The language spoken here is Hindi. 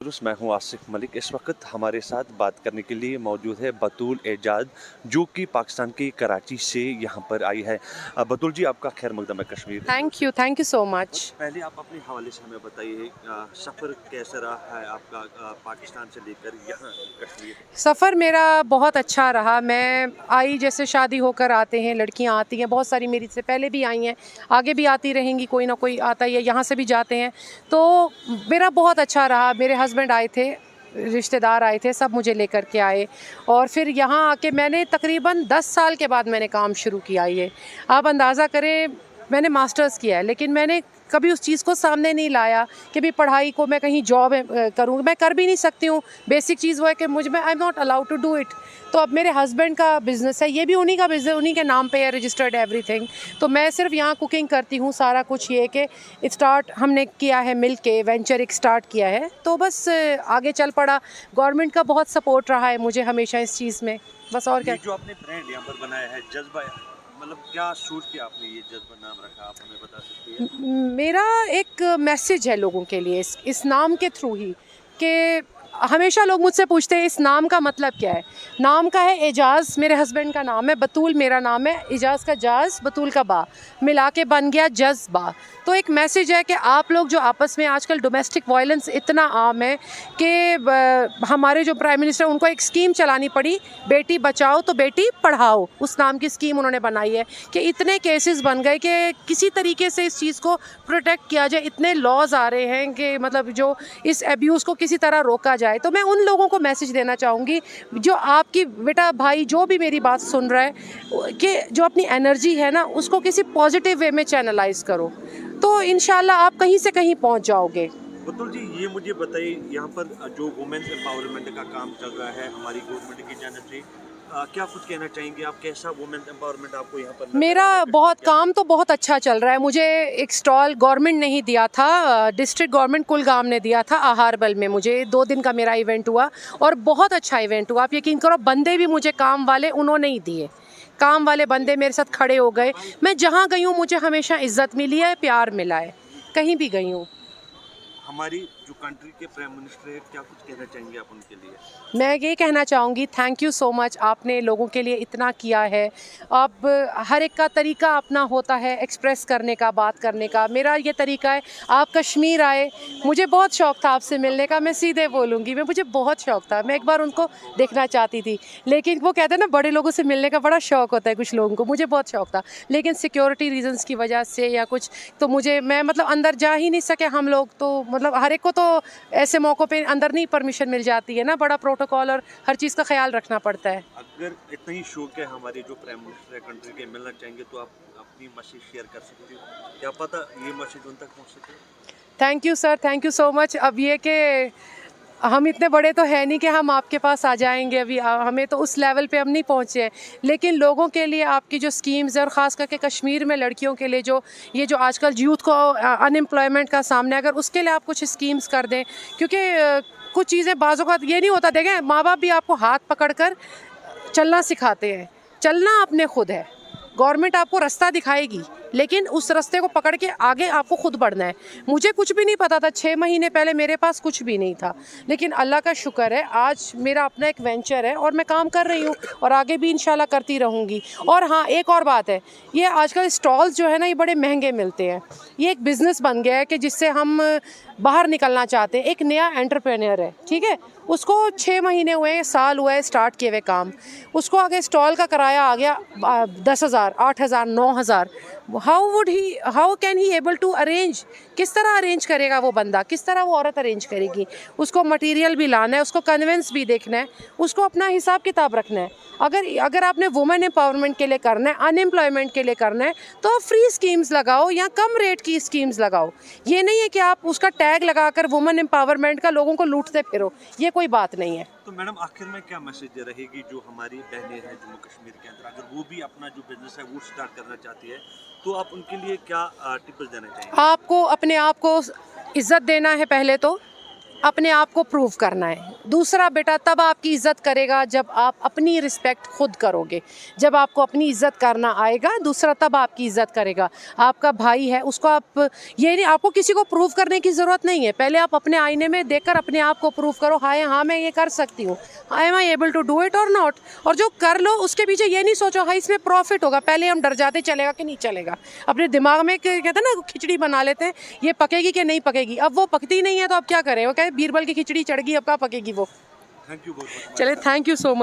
मैं हूं आसिफ मलिक। इस वक्त हमारे साथ बात करने के लिए मौजूद है बतूल एजाज, जो कि पाकिस्तान के कराची से यहां पर आई है। बतूल जी, आपका खैर मकदम है Kashmir. Thank you so much. पहले आप अपने हवाले से हमें बताइए, सफ़र कैसा रहा है आपका पाकिस्तान से लेकर यहाँ कश्मीर? सफ़र मेरा बहुत अच्छा रहा। मैं आई, जैसे शादी होकर आते हैं लड़कियां आती हैं, बहुत सारी मेरी से पहले भी आई हैं, आगे भी आती रहेंगी, कोई ना कोई आता ही है, यहाँ से भी जाते हैं। तो मेरा बहुत अच्छा रहा। मेरे हस्बैंड आए थे, रिश्तेदार आए थे, सब मुझे लेकर के आए। और फिर यहाँ आके मैंने तकरीबन 10 साल के बाद मैंने काम शुरू किया। ये आप अंदाज़ा करें, मैंने मास्टर्स किया है, लेकिन मैंने कभी उस चीज़ को सामने नहीं लाया कि भी पढ़ाई को मैं कहीं जॉब करूँ। मैं कर भी नहीं सकती हूँ। बेसिक चीज़ वो है कि मुझ में I am not allowed to do it. तो अब मेरे हस्बैंड का बिज़नेस है, ये भी उन्हीं का बिज़नेस, उन्हीं के नाम पे है, रजिस्टर्ड एवरीथिंग। तो मैं सिर्फ यहाँ कुकिंग करती हूँ। सारा कुछ ये कि स्टार्ट हमने किया है मिल के, वेंचर एक स्टार्ट किया है, तो बस आगे चल पड़ा। गवर्नमेंट का बहुत सपोर्ट रहा है मुझे हमेशा इस चीज़ में, बस। और क्या, जो आपने ब्रांड यहाँ पर बनाया है जज्बा, मतलब क्या सोच के आपने ये जज्बा नाम रखा, आप हमें बता सकती है? मेरा एक मैसेज है लोगों के लिए इस नाम के थ्रू ही, कि हमेशा लोग मुझसे पूछते हैं इस नाम का मतलब क्या है। नाम का है एजाज़, मेरे हस्बैंड का नाम है, बतूल मेरा नाम है। एजाज़ का जाज़, बतूल का बा, मिला के बन गया जज्बा। तो एक मैसेज है कि आप लोग जो आपस में, आजकल डोमेस्टिक वायलेंस इतना आम है कि हमारे जो प्राइम मिनिस्टर, उनको एक स्कीम चलानी पड़ी, बेटी बचाओ तो बेटी पढ़ाओ। उस नाम की स्कीम उन्होंने बनाई है कि इतने केसेस बन गए कि किसी तरीके से इस चीज़ को प्रोटेक्ट किया जाए। इतने लॉज आ रहे हैं कि मतलब जो इस एब्यूज़ को किसी तरह रोका जाए। तो मैं उन लोगों को मैसेज देना चाहूँगी, जो आपकी बेटा भाई जो भी मेरी बात सुन रहा है, कि जो अपनी एनर्जी है ना, उसको किसी पॉजिटिव वे में चैनलाइज करो, तो इंशाल्लाह आप कहीं से कहीं पहुँच जाओगे। बतूल जी, ये मुझे बताइए, यहाँ पर जो वुमेन्स एम्पावरमेंट का काम चल रहा है हमारी गवर्नमेंट की जानिब से, क्या कुछ कहना चाहेंगे आप? कैसा वुमेन एम्पावरमेंट आपको यहाँ पर नजर आ मेरा रहा है? बहुत काम तो बहुत अच्छा चल रहा है। मुझे एक स्टॉल गवर्नमेंट ने ही दिया था, डिस्ट्रिक्ट गवर्नमेंट कुलगाम ने दिया था आहारबल में। मुझे 2 दिन का मेरा इवेंट हुआ और बहुत अच्छा इवेंट हुआ। आप यकीन करो, बंदे भी मुझे काम वाले उन्होंने ही दिए। काम वाले बंदे मेरे साथ खड़े हो गए। मैं जहाँ गई हूँ मुझे हमेशा इज्जत मिली है, प्यार मिला है, कहीं भी गई हूँ। हमारी जो कंट्री के प्राइम मिनिस्टर है, क्या कुछ कहना चाहेंगे आप उनके लिए? मैं ये कहना चाहूँगी, थैंक यू सो मच, आपने लोगों के लिए इतना किया है। अब हर एक का तरीका अपना होता है एक्सप्रेस करने का, बात करने का। मेरा ये तरीका है, आप कश्मीर आए, मुझे बहुत शौक़ था आपसे मिलने का। मैं सीधे बोलूँगी, मुझे बहुत शौक़ था, मैं एक बार उनको देखना चाहती थी। लेकिन वो कहते हैं ना, बड़े लोगों से मिलने का बड़ा शौक़ होता है कुछ लोगों को, मुझे बहुत शौक़ था। लेकिन सिक्योरिटी रीजंस की वजह से या कुछ, तो मैं मतलब अंदर जा ही नहीं सके हम लोग। तो मतलब हर एक को तो ऐसे मौक़ों पे अंदर नहीं परमिशन मिल जाती है ना, बड़ा प्रोटोकॉल और हर चीज़ का ख्याल रखना पड़ता है। अगर इतना ही शौक है हमारे जो प्राइम मिनिस्टर है कंट्री के, मिलना चाहेंगे तो आप अपनी मैसेज शेयर कर सकते हो, क्या पता ये मैसेज उन तक पहुंच सके। Thank you sir, thank you so much. अब ये कि हम इतने बड़े तो है नहीं कि हम आपके पास आ जाएंगे। अभी हमें तो उस लेवल पे हम नहीं पहुँचे हैं, लेकिन लोगों के लिए आपकी जो स्कीम्स है, और ख़ास करके कश्मीर में लड़कियों के लिए जो ये जो आजकल यूथ को अनएम्प्लॉयमेंट का सामना है, अगर उसके लिए आप कुछ स्कीम्स कर दें। क्योंकि कुछ चीज़ें बाज़ों का ये नहीं होता, देखें माँ बाप भी आपको हाथ पकड़ कर चलना सिखाते हैं, चलना अपने खुद है। गवर्नमेंट आपको रास्ता दिखाएगी, लेकिन उस रास्ते को पकड़ के आगे आपको खुद बढ़ना है। मुझे कुछ भी नहीं पता था, 6 महीने पहले मेरे पास कुछ भी नहीं था, लेकिन अल्लाह का शुक्र है आज मेरा अपना एक वेंचर है और मैं काम कर रही हूँ और आगे भी इंशाल्लाह करती रहूँगी। और हाँ, एक और बात है, ये आजकल स्टॉल्स जो है ना, ये बड़े महंगे मिलते हैं। ये एक बिज़नेस बन गया है कि जिससे हम बाहर निकलना चाहते हैं। एक नया एंटरप्रेन्योर है, ठीक है, उसको 6 महीने हुए, साल हुआ है स्टार्ट किए हुए काम, उसको आगे स्टॉल का किराया आ गया 10,000, 8,000, 9,000। How can he able to arrange? किस तरह अरेंज करेगा वो बंदा, किस तरह वो औरत अरेंज करेगी? उसको मटेरियल भी लाना है, उसको कन्वेंस भी देखना है, उसको अपना हिसाब किताब रखना है। अगर आपने वुमेन एम्पावरमेंट के लिए करना है, अनएम्प्लॉयमेंट के लिए करना है, तो आप फ्री स्कीम्स लगाओ या कम रेट की स्कीम्स लगाओ। ये नहीं है कि आप उसका टैग लगाकर वुमेन एम्पावरमेंट का लोगों को लूटते फिरो, ये कोई बात नहीं है। तो मैडम, आखिर में क्या मैसेज रहेगी जो हमारी बहनें हैं जम्मू कश्मीर के अंदर, अगर वो भी अपना जो बिजनेस है वो स्टार्ट करना चाहती है, तो आप उनके लिए क्या टिप्स देना चाहेंगे? आपको अपने आप को इज्जत देना है पहले तो, अपने आप को प्रूव करना है। दूसरा बेटा तब आपकी इज़्ज़त करेगा जब आप अपनी रिस्पेक्ट खुद करोगे। जब आपको अपनी इज़्ज़त करना आएगा, दूसरा तब आपकी इज़्ज़त करेगा। आपका भाई है, उसको आप ये नहीं, आपको किसी को प्रूव करने की ज़रूरत नहीं है। पहले आप अपने आईने में देखकर अपने आप को प्रूव करो, हाँ मैं ये कर सकती हूँ, am I able to do it और नॉट। और जो कर लो उसके पीछे ये नहीं सोचो हाँ इसमें प्रॉफिट होगा। पहले हम डर जाते चलेगा कि नहीं चलेगा। अपने दिमाग में कहते हैं ना खिचड़ी बना लेते हैं, ये पकेगी कि नहीं पकेगी। अब वो पकती नहीं है तो अब क्या करें, वो कहे बीरबल की खिचड़ी चढ़ गई, अब कहाँ पकेगी वो। थैंक यू बहुत। चले, थैंक यू सो मच।